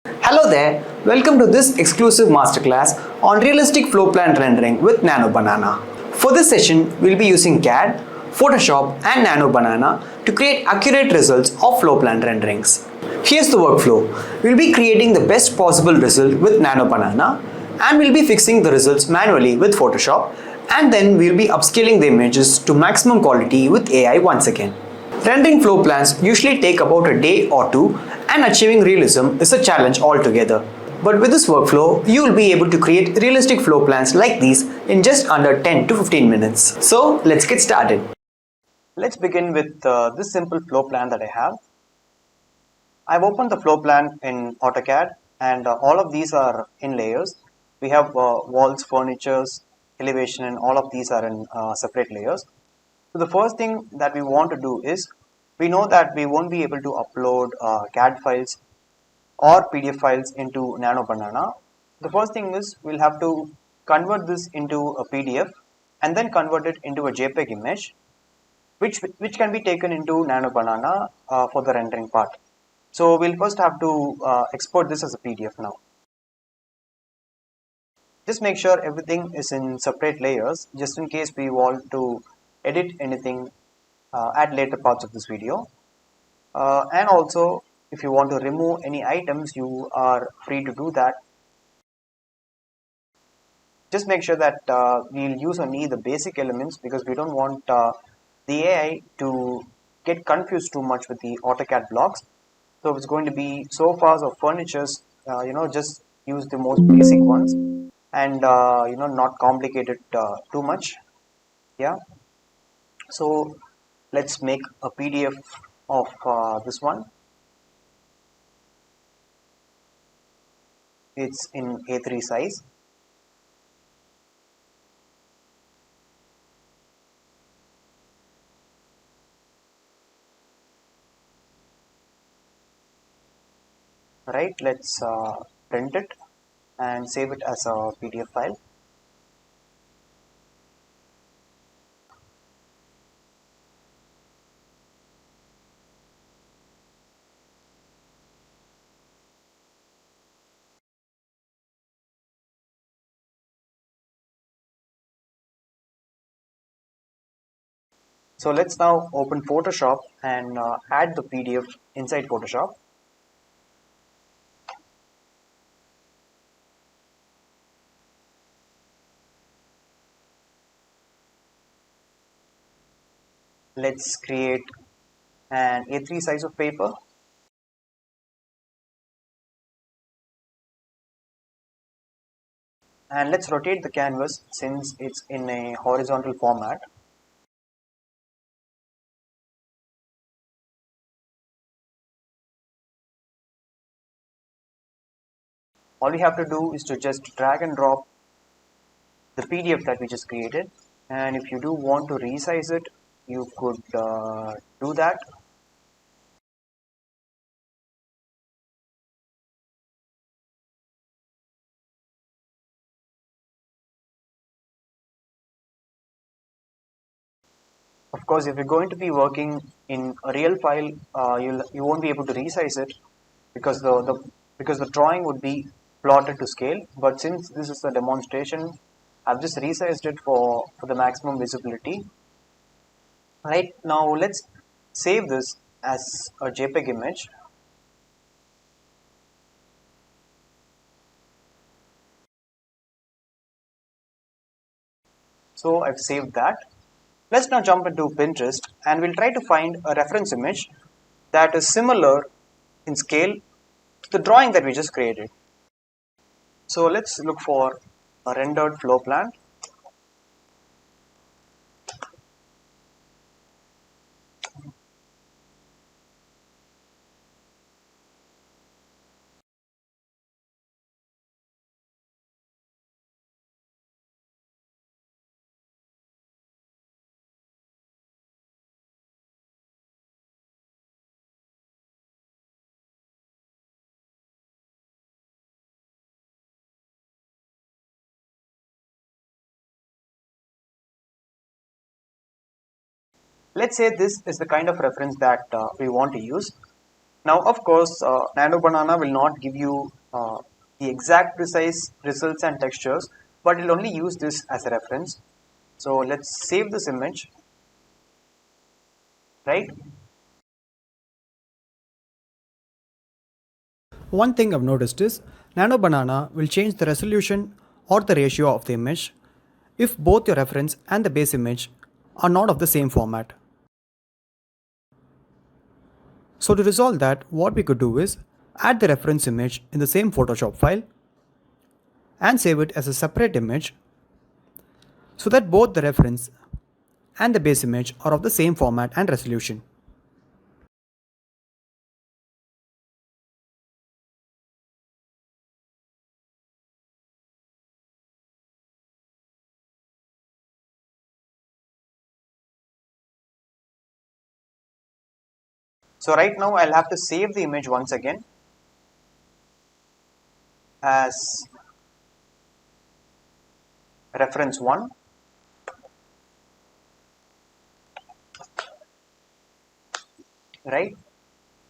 Hello there, welcome to this exclusive masterclass on realistic floor plan rendering with Nano Banana. For this session, we'll be using CAD, Photoshop and Nano Banana to create accurate results of floor plan renderings. Here's the workflow. We'll be creating the best possible result with Nano Banana and we'll be fixing the results manually with Photoshop, and then we'll be upscaling the images to maximum quality with AI once again. Rendering floor plans usually take about a day or two, and achieving realism is a challenge altogether. But with this workflow, you will be able to create realistic floor plans like these in just under 10 to 15 minutes. So let's get started. Let's begin with this simple floor plan that I have. I've opened the floor plan in AutoCAD, and all of these are in layers. We have walls, furnitures, elevation, and all of these are in separate layers. So the first thing that we want to do is, we know that we won't be able to upload CAD files or PDF files into Nano Banana. The first thing is we'll have to convert this into a PDF and then convert it into a JPEG image, which can be taken into Nano Banana for the rendering part. So we'll first have to export this as a PDF now. Just make sure everything is in separate layers, just in case we want to edit anything at later parts of this video. And also, if you want to remove any items, you are free to do that. Just make sure that we'll use only the basic elements, because we don't want the AI to get confused too much with the AutoCAD blocks. So if it's going to be sofas or furnitures, just use the most basic ones, and not complicate it too much. Yeah. So let's make a PDF of this one. It's in A3 size. Right, let's print it and save it as a PDF file. So let's now open Photoshop and add the PDF inside Photoshop. Let's create an A3 size of paper. And let's rotate the canvas since it's in a horizontal format. All we have to do is to just drag and drop the PDF that we just created. And if you do want to resize it, you could do that. Of course, if you're going to be working in a real file, you won't be able to resize it, because the drawing would be plotted to scale. But since this is a demonstration, I've just resized it for the maximum visibility. Right now, let's save this as a JPEG image. So I've saved that. Let's now jump into Pinterest and we'll try to find a reference image that is similar in scale to the drawing that we just created. So let's look for a rendered floor plan. Let's say this is the kind of reference that we want to use. Now, of course, Nano Banana will not give you the exact precise results and textures, but it will only use this as a reference. So let's save this image, right? One thing I've noticed is Nano Banana will change the resolution or the ratio of the image if both your reference and the base image are not of the same format. So to resolve that, what we could do is add the reference image in the same Photoshop file and save it as a separate image so that both the reference and the base image are of the same format and resolution. So right now I'll have to save the image once again as reference 1, right?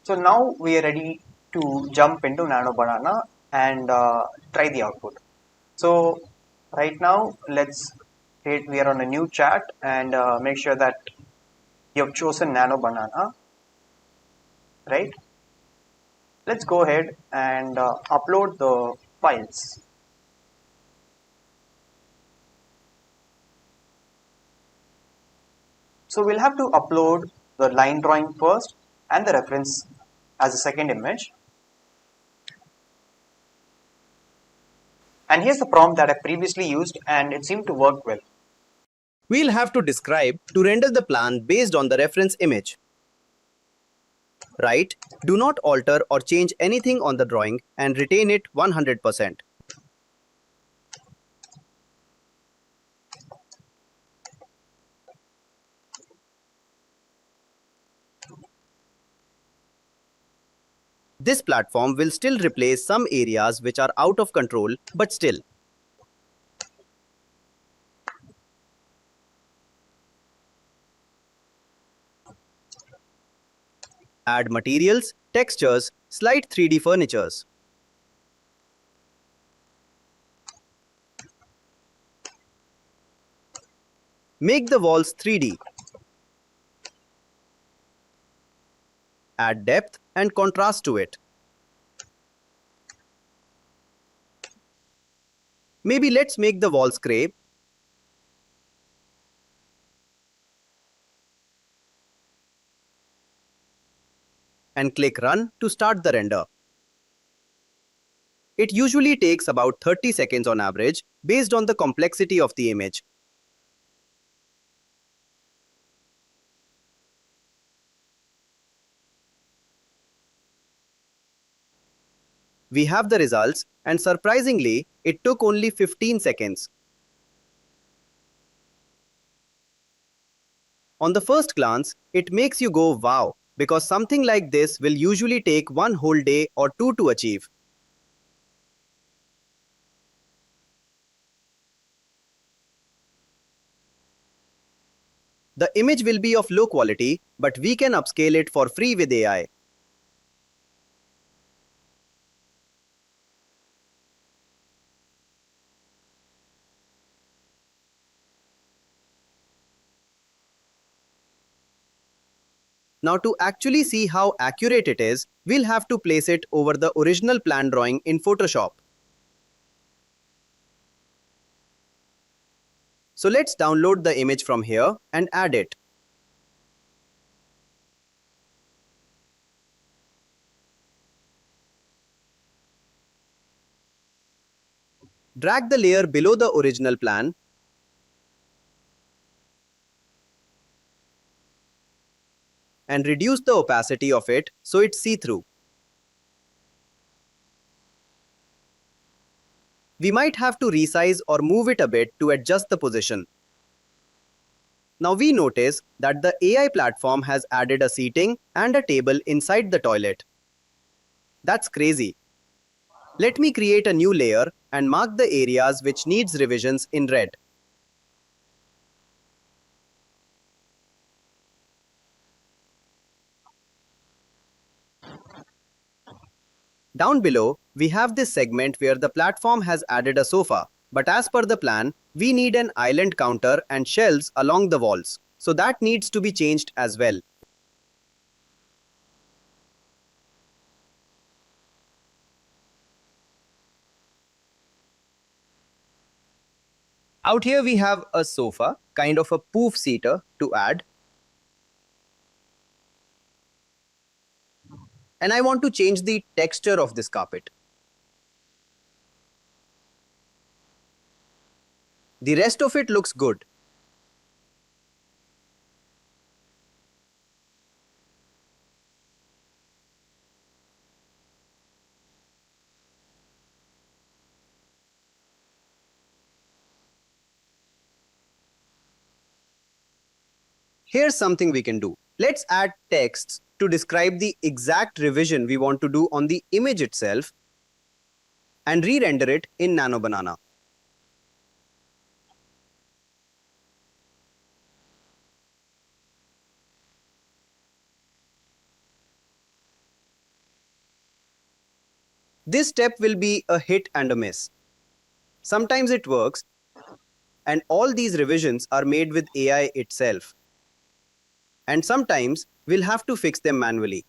So now we are ready to jump into Nano Banana and try the output. So right now we are on a new chat and make sure that you have chosen Nano Banana, right? Let's go ahead and upload the files. So we'll have to upload the line drawing first and the reference as a second image. And here's the prompt that I previously used and it seemed to work well. We'll have to describe to render the plan based on the reference image. Write, do not alter or change anything on the drawing and retain it 100%. This platform will still replace some areas which are out of control, but still. Add materials, textures, slide 3D furnitures. Make the walls 3D. Add depth and contrast to it. Maybe let's make the walls gray. And click Run to start the render. It usually takes about 30 seconds on average based on the complexity of the image. We have the results and surprisingly, it took only 15 seconds. On the first glance, it makes you go wow, because something like this will usually take one whole day or two to achieve. The image will be of low quality, but we can upscale it for free with AI. Now to actually see how accurate it is, we'll have to place it over the original plan drawing in Photoshop. So let's download the image from here and add it. Drag the layer below the original plan and reduce the opacity of it so it's see-through. We might have to resize or move it a bit to adjust the position. Now we notice that the AI platform has added a seating and a table inside the toilet. That's crazy. Let me create a new layer and mark the areas which needs revisions in red. Down below, we have this segment where the platform has added a sofa, but as per the plan, we need an island counter and shelves along the walls. So that needs to be changed as well. Out here we have a sofa, kind of a poof seater to add. And I want to change the texture of this carpet. The rest of it looks good. Here's something we can do. Let's add texts to describe the exact revision we want to do on the image itself and re-render it in Nano Banana. This step will be a hit and a miss. Sometimes it works, and all these revisions are made with AI itself. And sometimes we'll have to fix them manually.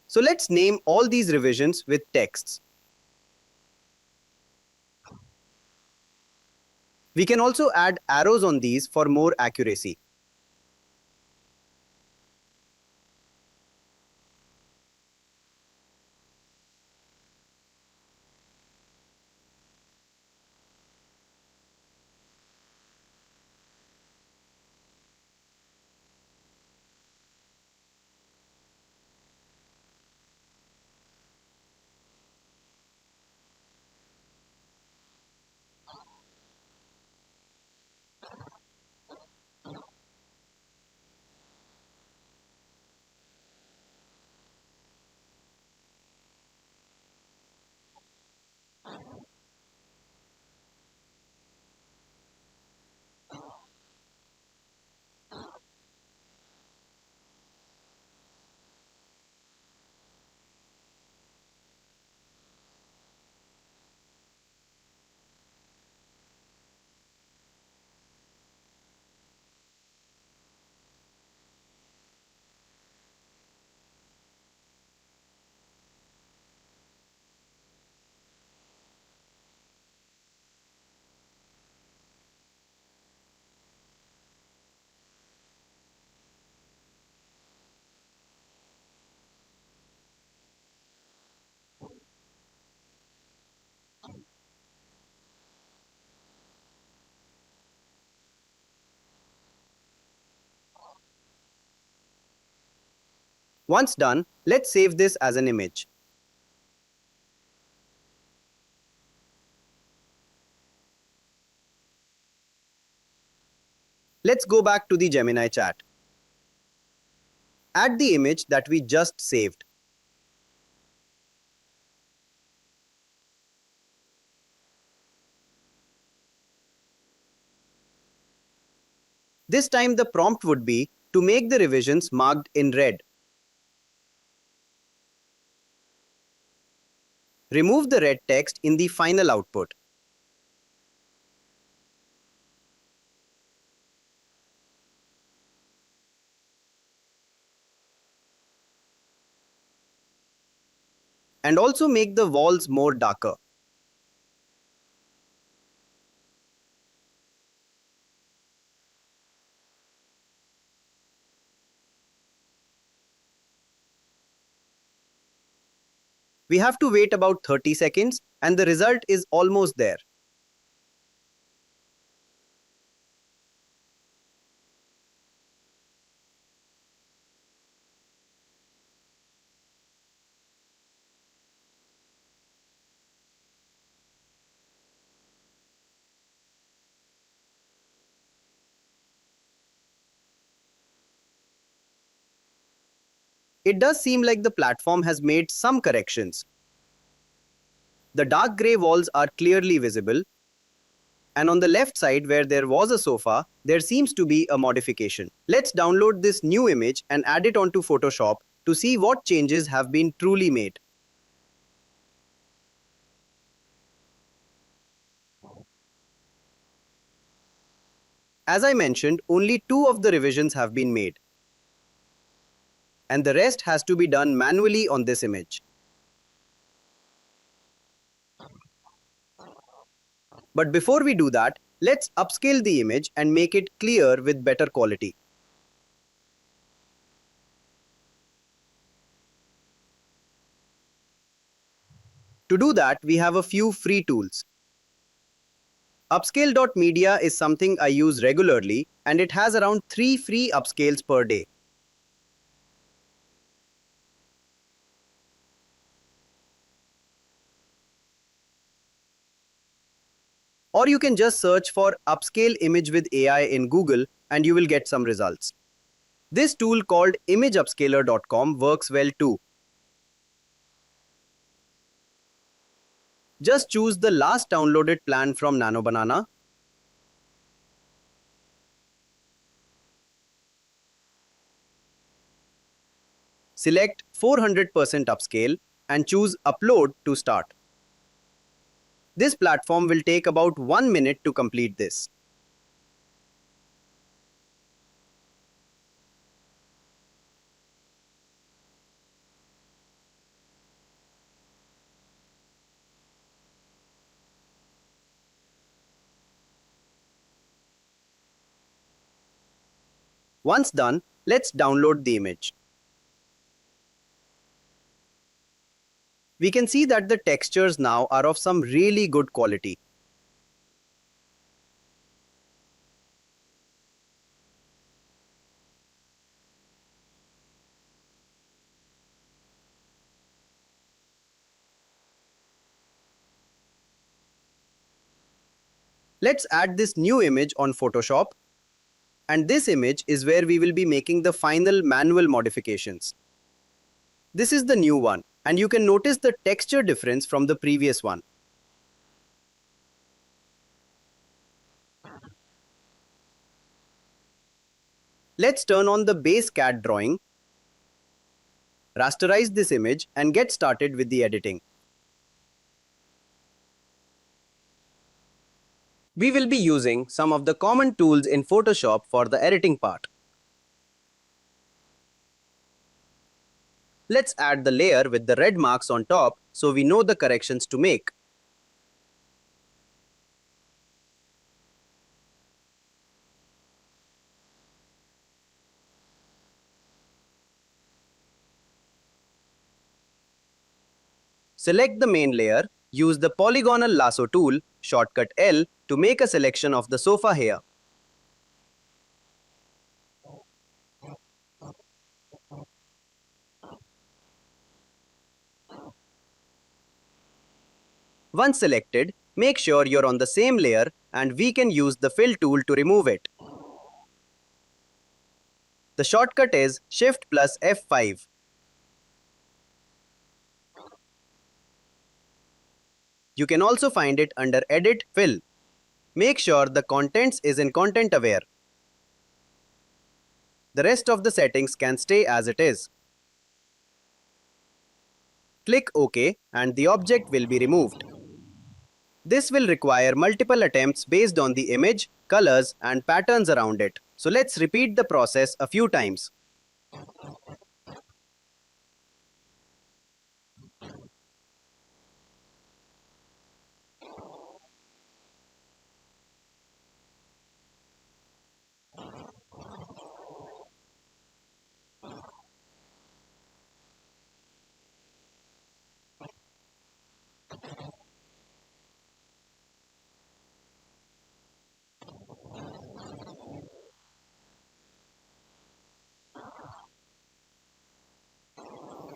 So let's name all these revisions with texts. We can also add arrows on these for more accuracy. Once done, let's save this as an image. Let's go back to the Gemini chat. Add the image that we just saved. This time the prompt would be to make the revisions marked in red. Remove the red text in the final output. And also make the walls more darker. We have to wait about 30 seconds and the result is almost there. it does seem like the platform has made some corrections. The dark grey walls are clearly visible, and on the left side where there was a sofa, there seems to be a modification. Let's download this new image and add it onto Photoshop to see what changes have been truly made. As I mentioned, only 2 of the revisions have been made, and the rest has to be done manually on this image. But before we do that, let's upscale the image and make it clear with better quality. To do that, we have a few free tools. Upscale.media is something I use regularly, and it has around 3 free upscales per day. Or you can just search for upscale image with AI in Google and you will get some results. This tool called imageupscaler.com works well too. Just choose the last downloaded plan from NanoBanana. Select 400% upscale and choose Upload to start. This platform will take about 1 minute to complete this. Once done, let's download the image. We can see that the textures now are of some really good quality. Let's add this new image on Photoshop, and this image is where we will be making the final manual modifications. This is the new one, and you can notice the texture difference from the previous one. Let's turn on the base CAD drawing, rasterize this image, and get started with the editing. We will be using some of the common tools in Photoshop for the editing part. Let's add the layer with the red marks on top so we know the corrections to make. Select the main layer, use the polygonal lasso tool, shortcut L, to make a selection of the sofa here. Once selected, make sure you're on the same layer and we can use the fill tool to remove it. The shortcut is Shift plus F5. You can also find it under Edit, Fill. Make sure the contents is in Content Aware. The rest of the settings can stay as it is. Click OK and the object will be removed. This will require multiple attempts based on the image, colors, and patterns around it. So let's repeat the process a few times.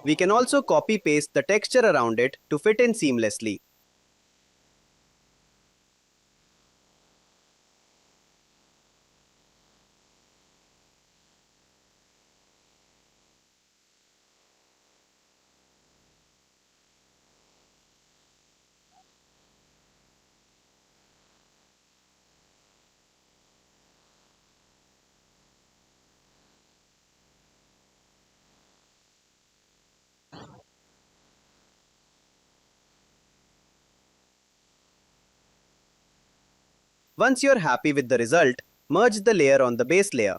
We can also copy-paste the texture around it to fit in seamlessly. Once you're happy with the result, merge the layer on the base layer.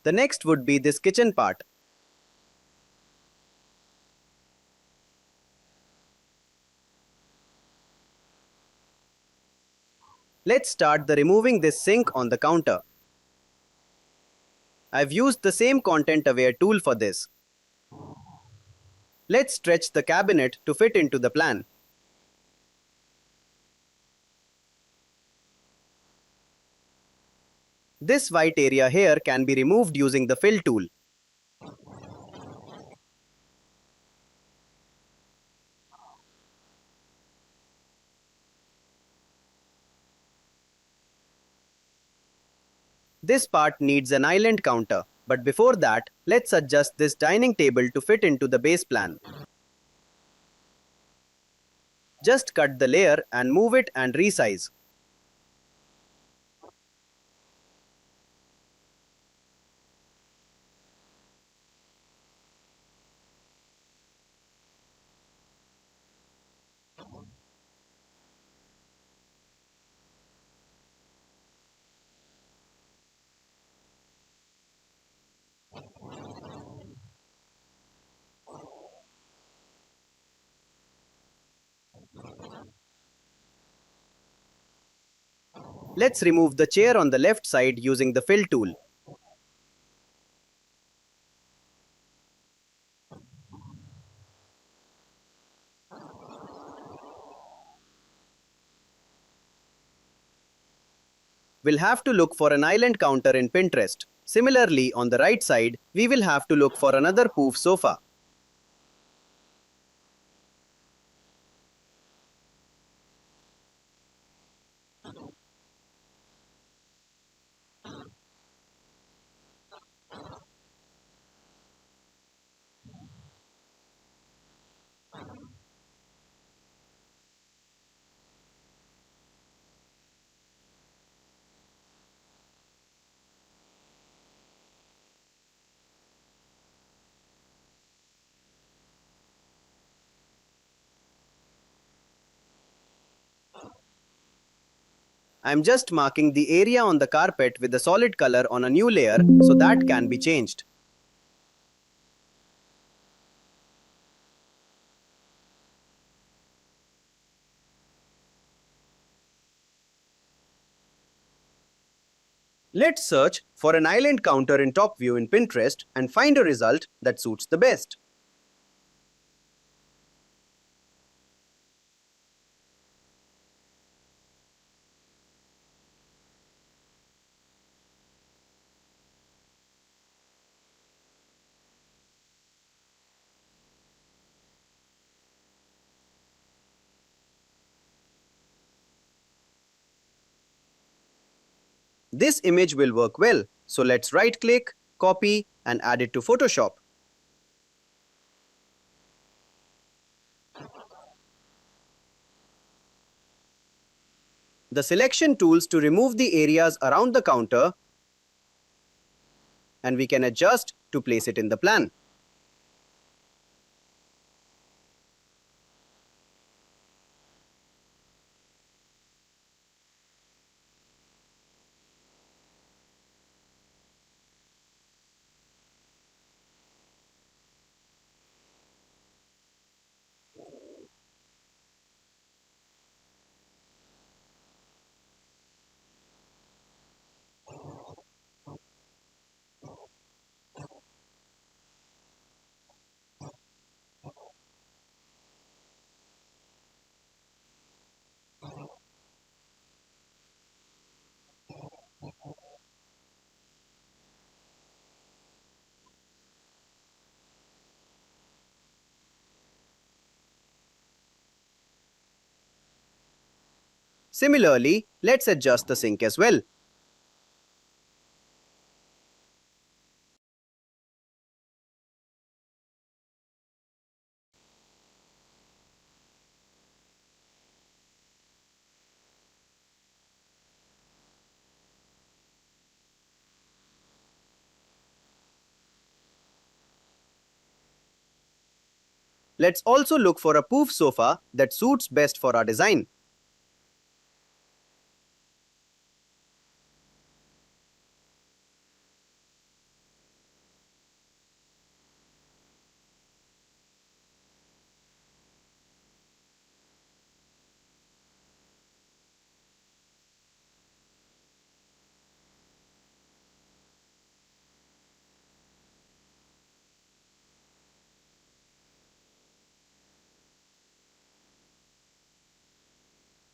The next would be this kitchen part. Let's start the removing this sink on the counter. I've used the same content aware tool for this. Let's stretch the cabinet to fit into the plan. This white area here can be removed using the fill tool. This part needs an island counter, but before that, let's adjust this dining table to fit into the base plan. Just cut the layer and move it and resize. Let's remove the chair on the left side using the fill tool. We'll have to look for an island counter in Pinterest. Similarly, on the right side, we will have to look for another poof sofa. I'm just marking the area on the carpet with a solid color on a new layer so that can be changed. Let's search for an island counter in top view in Pinterest and find a result that suits the best. This image will work well, so let's right click, copy and add it to Photoshop. The selection tools to remove the areas around the counter, and we can adjust to place it in the plan. Similarly, let's adjust the sink as well. Let's also look for a poof sofa that suits best for our design.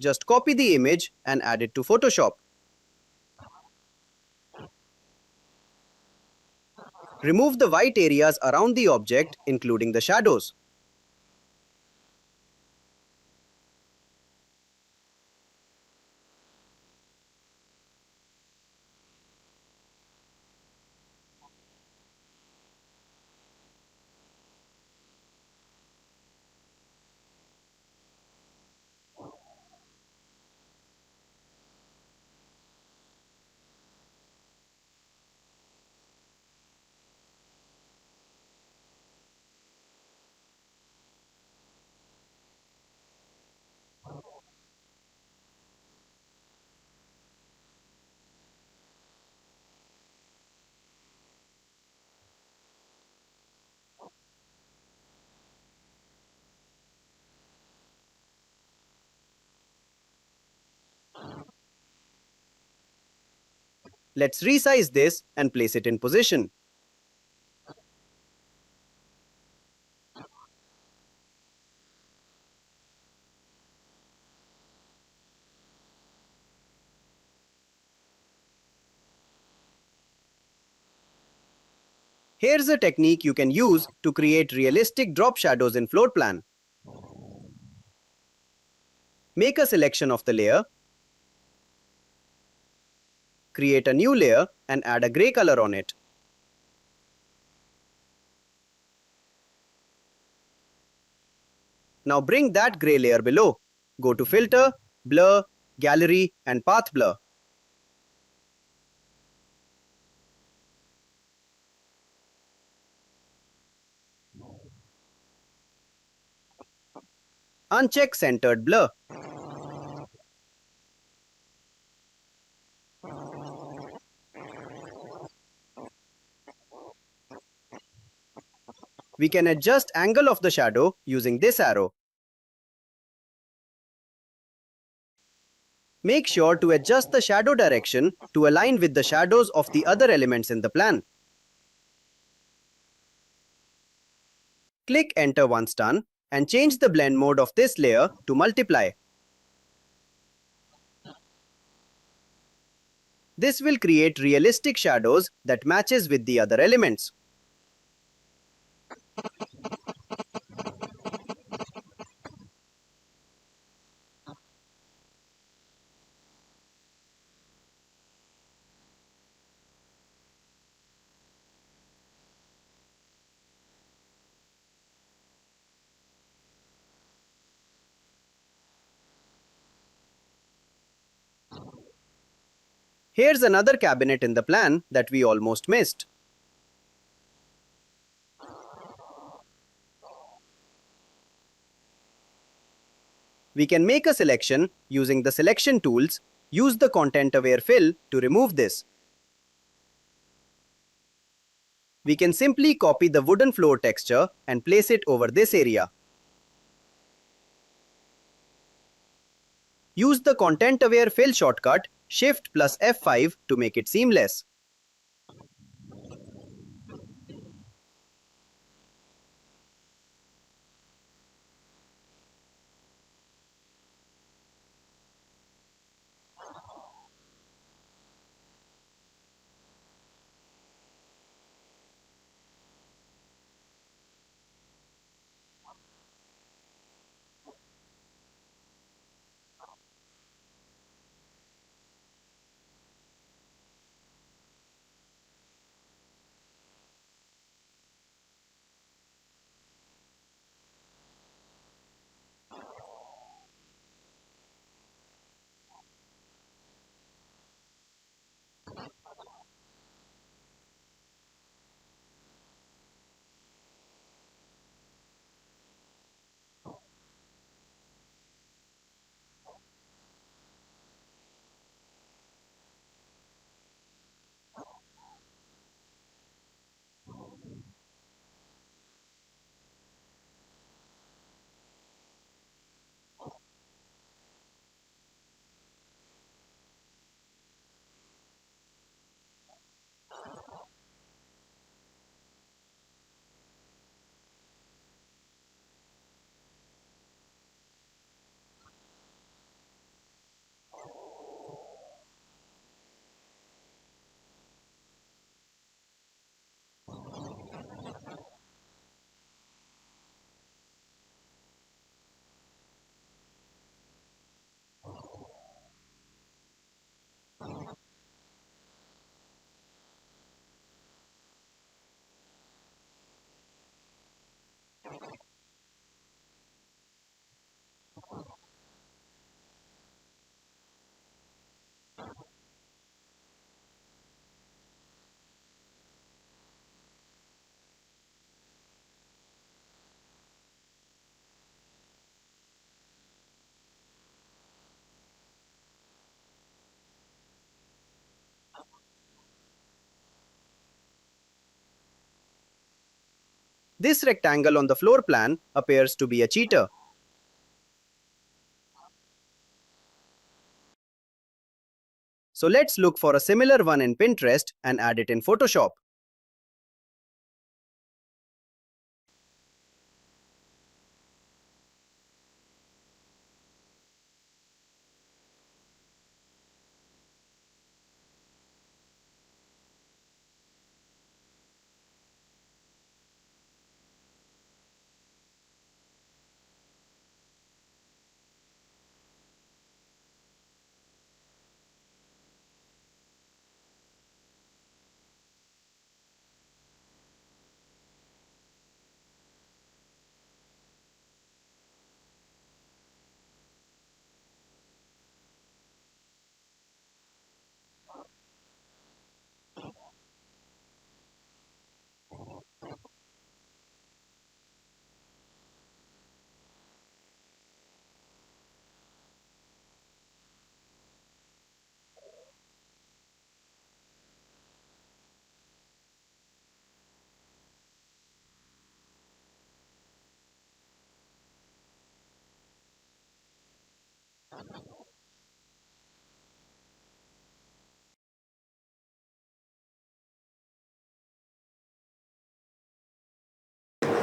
Just copy the image and add it to Photoshop. Remove the white areas around the object, including the shadows. Let's resize this and place it in position. Here's a technique you can use to create realistic drop shadows in floor plan. Make a selection of the layer, create a new layer and add a gray color on it. Now bring that gray layer below. Go to Filter, Blur, Gallery and Path Blur. Uncheck Centered Blur. We can adjust angle of the shadow using this arrow. Make sure to adjust the shadow direction to align with the shadows of the other elements in the plan. Click Enter once done and change the blend mode of this layer to multiply. This will create realistic shadows that matches with the other elements. Here's another cabinet in the plan that we almost missed. We can make a selection using the selection tools. Use the content aware fill to remove this. We can simply copy the wooden floor texture and place it over this area. Use the content aware fill shortcut Shift plus F5 to make it seamless. This rectangle on the floor plan appears to be a cheater. So let's look for a similar one in Pinterest and add it in Photoshop.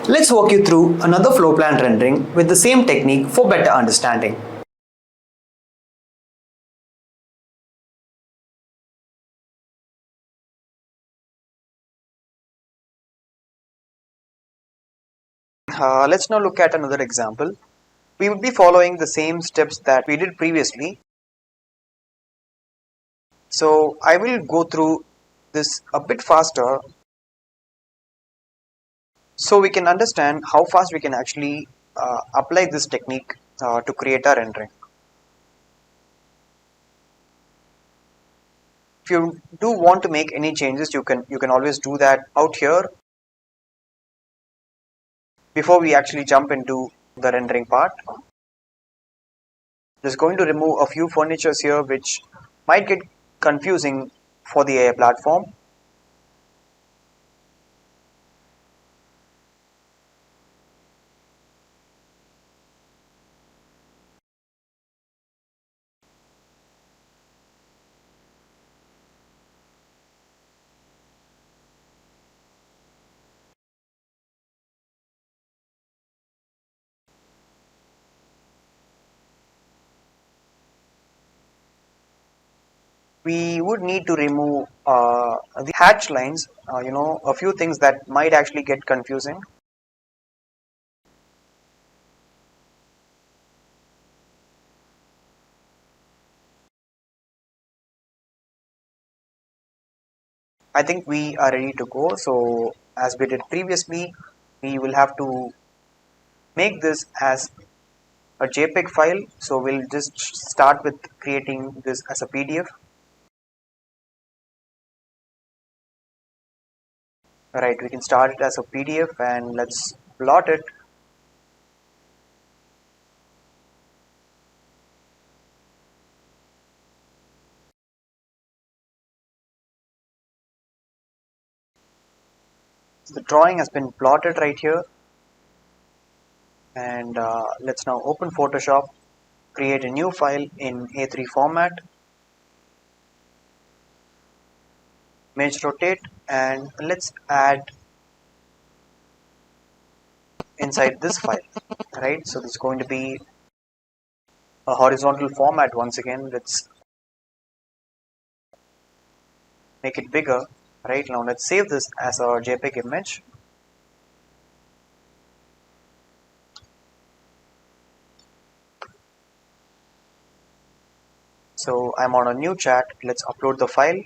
Let's walk you through another floor plan rendering with the same technique for better understanding. Let's now look at another example. We would be following the same steps that we did previously. So I will go through this a bit faster so we can understand how fast we can actually apply this technique to create our rendering. If you do want to make any changes, you can always do that out here before we actually jump into the rendering part. Just going to remove a few furnitures here which might get confusing for the AI platform. We would need to remove the hatch lines, a few things that might actually get confusing. I think we are ready to go. So as we did previously, we will have to make this as a JPEG file. So we'll just start with creating this as a PDF. Right, we can start it as a PDF and let's plot it. The drawing has been plotted right here, and let's now open Photoshop, create a new file in A3 format, image rotate, and let's add inside this file. Right, so this is going to be a horizontal format. Once again, let's make it bigger. Right, now let's save this as a JPEG image. So I'm on a new chat. Let's upload the file.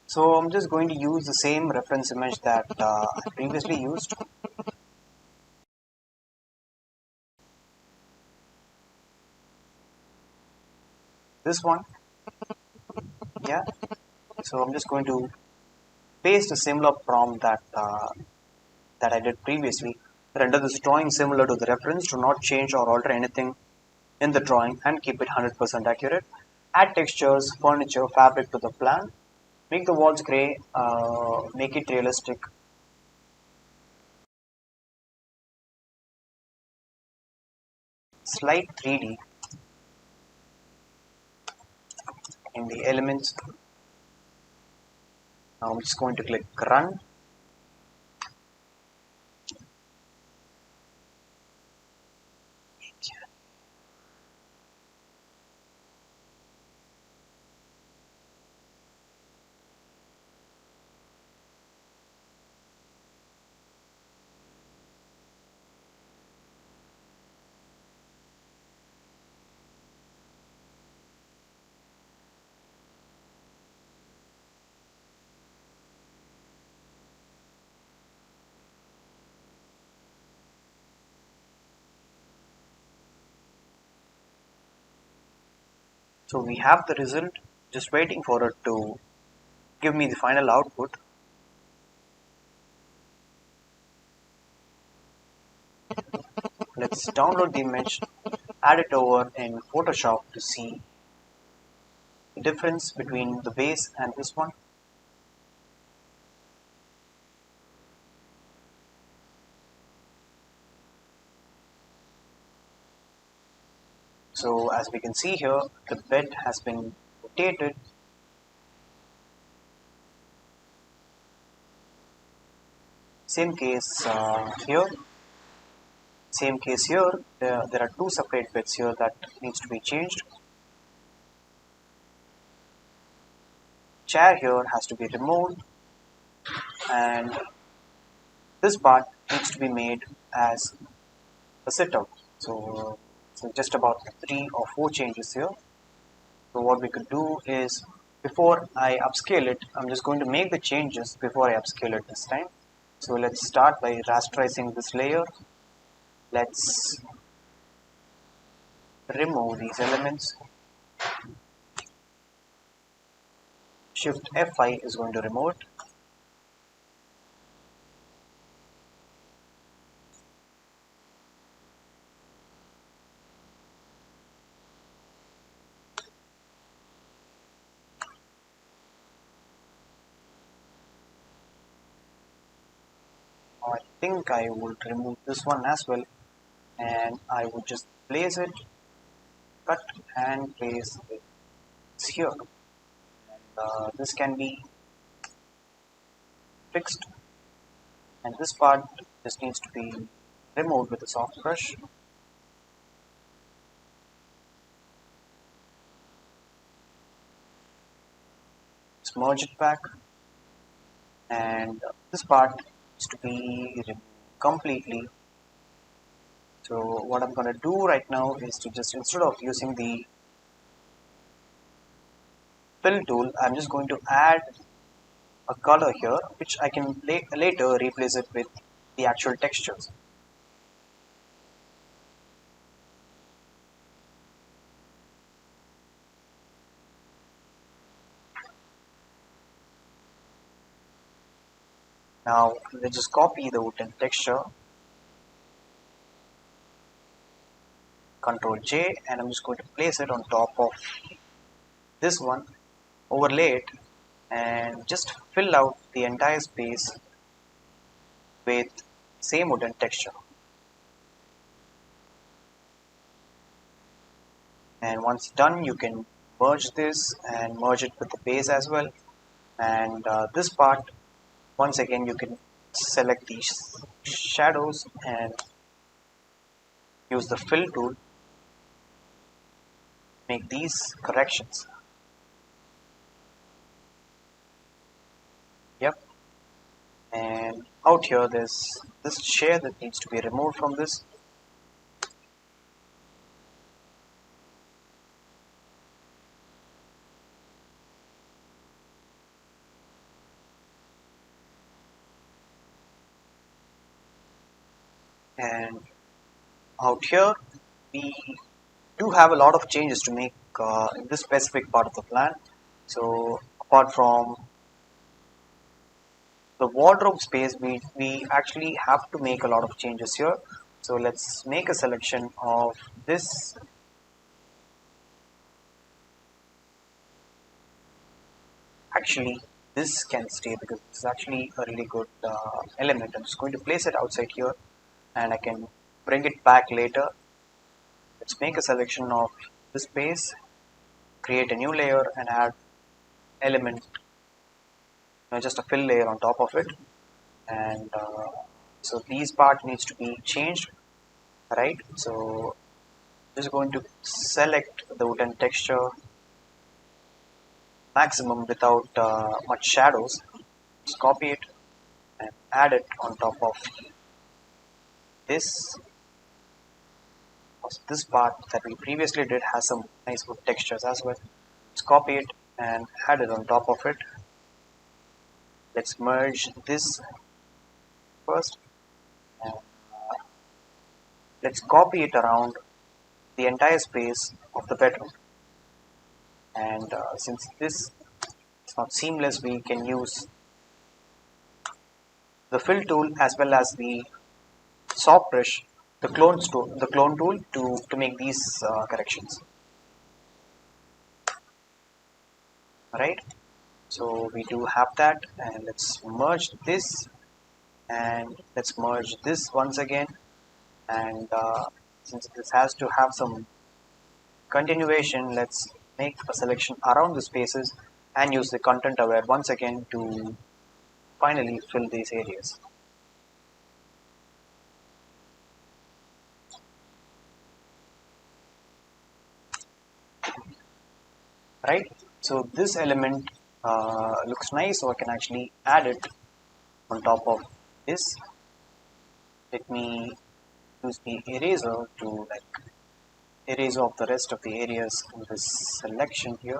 So I'm just going to use the same reference image that I previously used. This one. Yeah. So I'm just going to paste a similar prompt that I did previously. Render this drawing similar to the reference. Do not change or alter anything in the drawing and keep it 100% accurate. Add textures, furniture, fabric to the plan. Make the walls gray, make it realistic. Slide 3D in the elements. Now I'm just going to click run. So we have the result, just waiting for it to give me the final output. Let's download the image, add it over in Photoshop to see the difference between the base and this one. So as we can see here, the bed has been rotated. Same case here. Same case here. There are two separate beds here that needs to be changed. Chair here has to be removed, and this part needs to be made as a sit-out. So just about 3 or 4 changes here. So what we could do is, before I upscale it, I'm just going to make the changes before I upscale it this time. So let's start by rasterizing this layer. Let's remove these elements. Shift F5 is going to remove it. I think I would remove this one as well, and I would just place it, cut and place it here. And this can be fixed, and this part just needs to be removed with a soft brush. Just merge it back, and this part needs to be removed completely. So what I'm going to do right now is to just, instead of using the fill tool, I'm just going to add a color here, which I can later replace it with the actual textures. Now let's just copy the wooden texture, Ctrl J, and I'm just going to place it on top of this one, overlay it, and just fill out the entire space with same wooden texture. And once done, you can merge this and merge it with the base as well. And this part, once again, you can select these shadows and use the fill tool, make these corrections. Yep. And out here, there's this shade that needs to be removed from this. And out here, we do have a lot of changes to make in this specific part of the plan. So apart from the wardrobe space, we actually have to make a lot of changes here. So let's make a selection of this. Actually, this can stay because it's actually a really good element. I'm just going to place it outside here and I can bring it back later. Let's make a selection of this space, create a new layer and add element, just a fill layer on top of it. And so these part needs to be changed, right? So just going to select the wooden texture maximum without much shadows. Just copy it and add it on top of this. This part that we previously did has some nice wood textures as well. Let's copy it and add it on top of it. Let's merge this first. And, let's copy it around the entire space of the bedroom. And since this is not seamless, we can use the fill tool as well as the soft brush, the clone tool to make these corrections. Right? So we do have that, and let's merge this, and let's merge this once again. And since this has to have some continuation, let's make a selection around the spaces and use the content aware once again to finally fill these areas. Right? So this element looks nice, so I can actually add it on top of this. Let me use the eraser to erase off the rest of the areas in this selection here.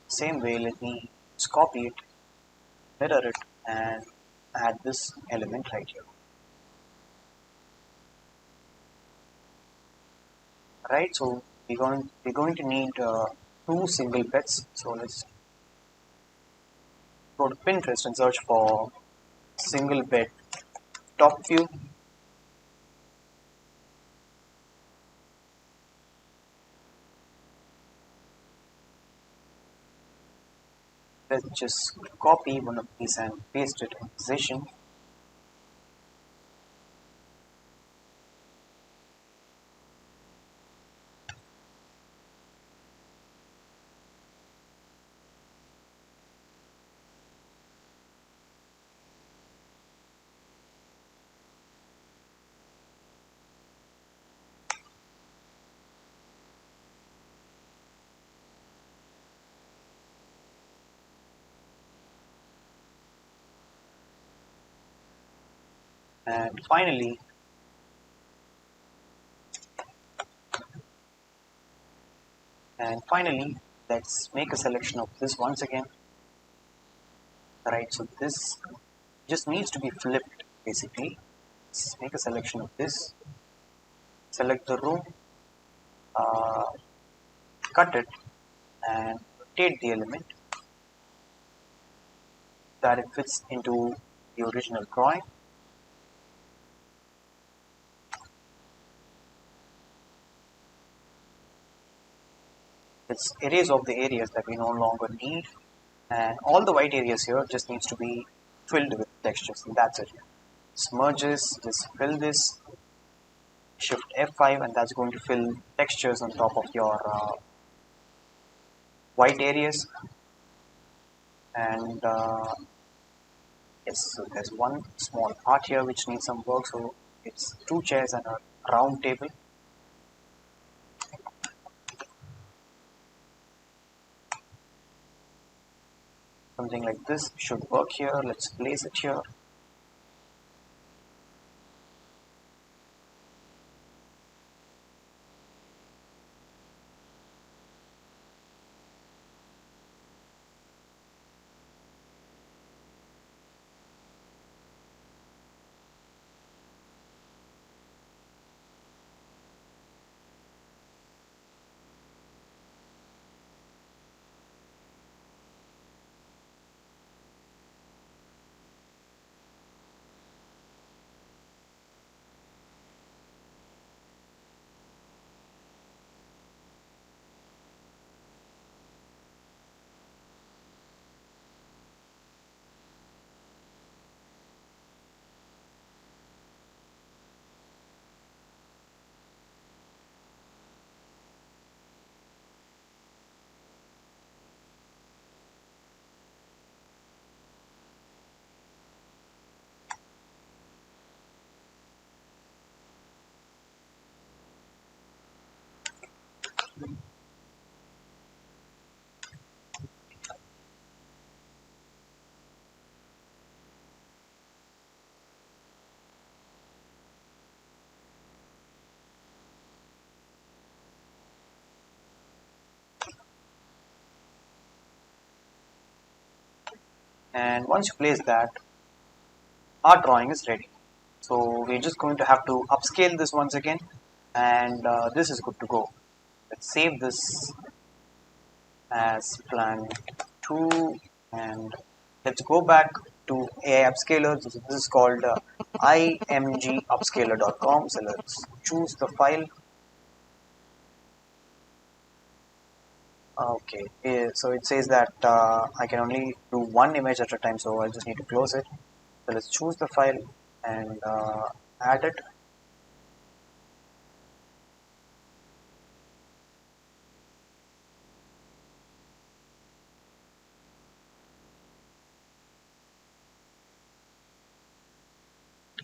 Same way, let me just copy it, mirror it, and add this element right here. Right, so we're going to need two single beds. So let's go to Pinterest and search for single bed top view. Let's just copy one of these and paste it in position. And finally, let's make a selection of this once again. Right, so this just needs to be flipped basically. Let's make a selection of this, select the room, uh, cut it, and rotate the element that it fits into the original drawing. Let's erase off the areas that we no longer need, and all the white areas here just needs to be filled with textures, and that's it. Smudges, just fill this, shift F5, and that's going to fill textures on top of your white areas. And yes, so there's one small part here which needs some work, so it's two chairs and a round table. Something like this should work here. Let's place it here. And once you place that, our drawing is ready. So we're just going to have to upscale this once again, and this is good to go. Let's save this as plan 2, and let's go back to AI Upscaler. This is called imgupscaler.com. So let's choose the file. Okay, so it says that I can only do one image at a time, so I just need to close it. So let's choose the file and add it.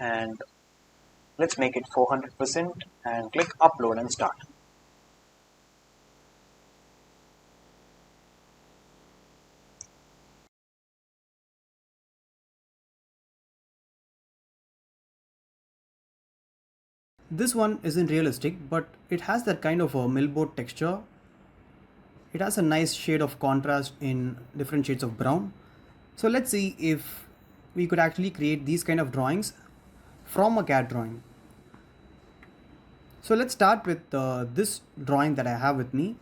And let's make it 400% and click upload and start. This one isn't realistic, but it has that kind of a millboard texture. It has a nice shade of contrast in different shades of brown. So let's see if we could actually create these kind of drawings from a CAD drawing. So let's start with this drawing that I have with me.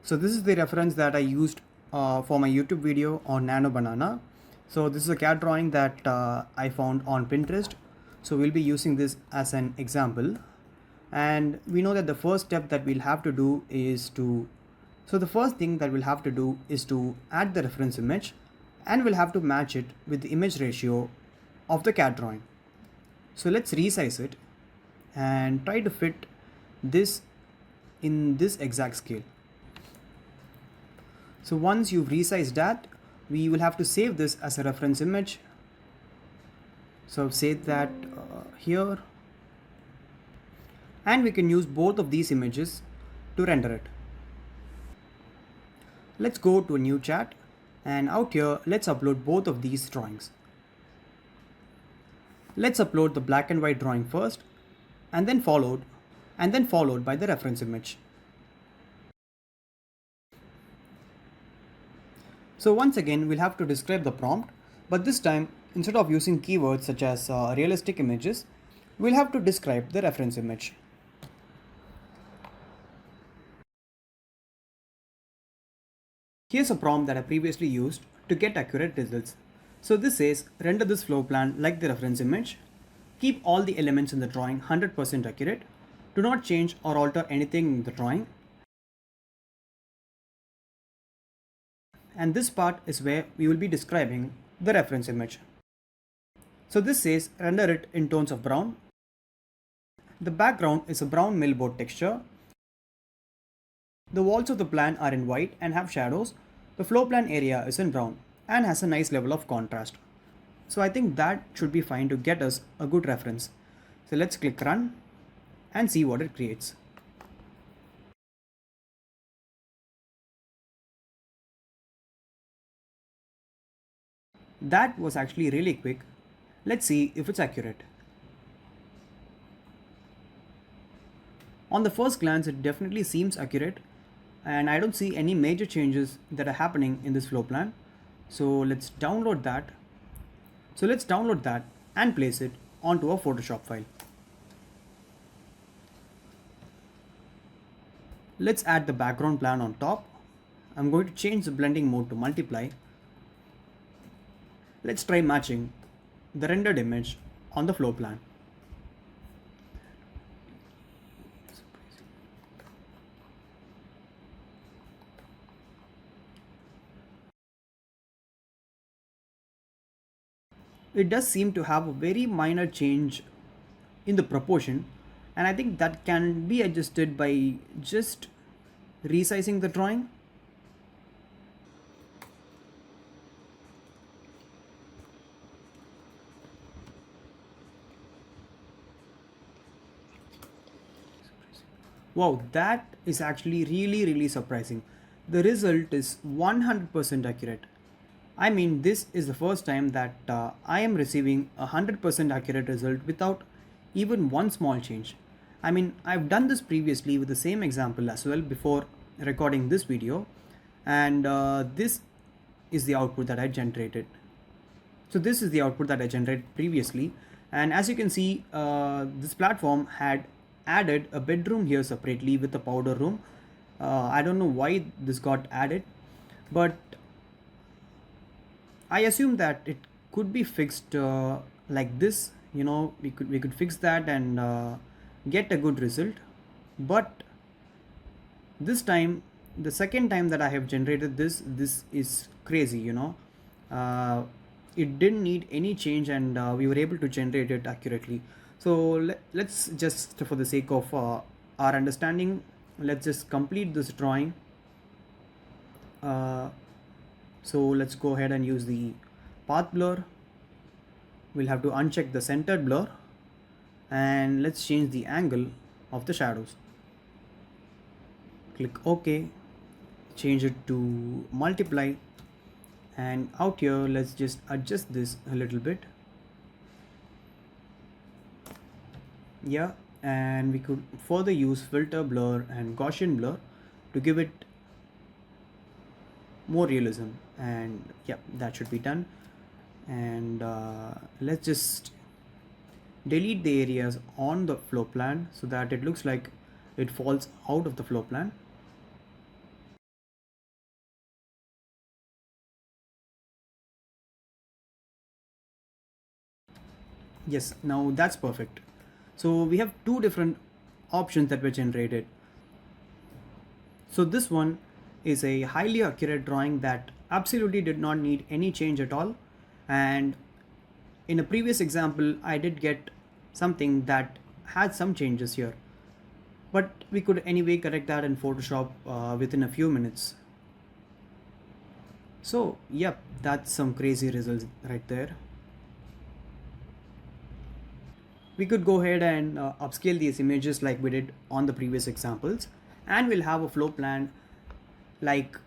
So this is the reference that I used for my YouTube video on Nano Banana. So this is a CAD drawing that I found on Pinterest. So we'll be using this as an example. And we know that the first step that we'll have to do is to, so the first thing that we'll have to do is to add the reference image, and we'll have to match it with the image ratio of the CAD drawing. So let's resize it and try to fit this in this exact scale. So once you've resized that, we will have to save this as a reference image. So save that here, and we can use both of these images to render it. Let's go to a new chat, and out here let's upload both of these drawings. Let's upload the black and white drawing first, and then followed by the reference image. So once again we'll have to describe the prompt, but this time instead of using keywords such as realistic images, we'll have to describe the reference image. Here's a prompt that I previously used to get accurate results. So this says render this floor plan like the reference image, keep all the elements in the drawing 100% accurate, do not change or alter anything in the drawing. And this part is where we will be describing the reference image. So this says render it in tones of brown. The background is a brown millboard texture. The walls of the plan are in white and have shadows. The floor plan area is in brown and has a nice level of contrast. So I think that should be fine to get us a good reference. So let's click run and see what it creates. That was actually really quick. Let's see if it's accurate. On the first glance, it definitely seems accurate, and I don't see any major changes that are happening in this floor plan. So let's download that. And place it onto a Photoshop file. Let's add the background plan on top. I'm going to change the blending mode to multiply. Let's try matching the rendered image on the floor plan. It does seem to have a very minor change in the proportion, and I think that can be adjusted by just resizing the drawing. Wow, that is actually really surprising. The result is 100% accurate. I mean, this is the first time that I am receiving a 100% accurate result without even one small change. I mean, I've done this previously with the same example as well before recording this video, and this is the output that I generated. So this is the output that I generated previously, and as you can see, this platform had added a bedroom here separately with a powder room. I don't know why this got added, but I assume that it could be fixed like this. You know, we could fix that and get a good result. But this time, the second time that I have generated this is crazy. You know, it didn't need any change, and we were able to generate it accurately. So let's just, for the sake of our understanding, let's just complete this drawing. So let's go ahead and use the path blur. We'll have to uncheck the centered blur, and let's change the angle of the shadows. Click OK, change it to multiply, and out here let's just adjust this a little bit. Yeah, and we could further use filter blur and Gaussian blur to give it more realism, and yeah, that should be done. And let's just delete the areas on the floor plan so that it looks like it falls out of the floor plan. Yes, now that's perfect. So we have two different options that were generated. So this one is a highly accurate drawing that absolutely did not need any change at all. And in a previous example, I did get something that had some changes here. But we could anyway correct that in Photoshop within a few minutes. So yep, that's some crazy results right there. We could go ahead and upscale these images like we did on the previous examples, and we'll have a floor plan like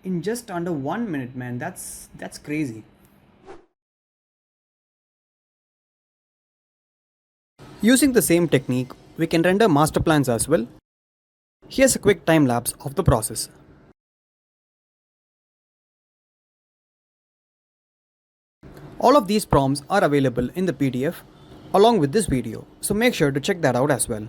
in just under 1 minute, man. That's crazy. Using the same technique, we can render master plans as well. Here's a quick time lapse of the process. All of these prompts are available in the PDF along with this video, so make sure to check that out as well.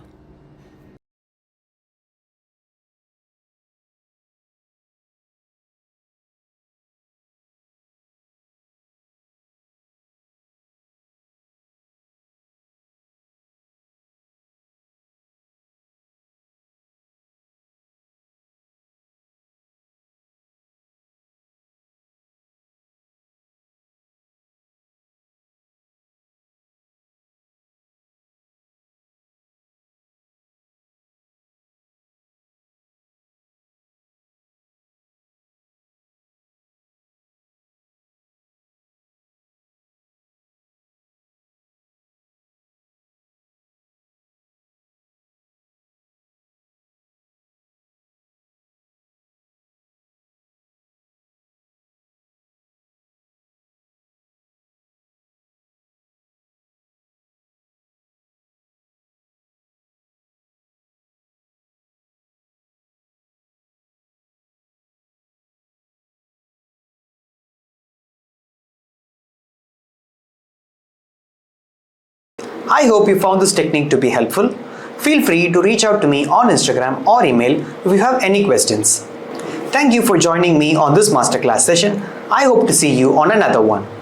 I hope you found this technique to be helpful. Feel free to reach out to me on Instagram or email if you have any questions. Thank you for joining me on this masterclass session. I hope to see you on another one.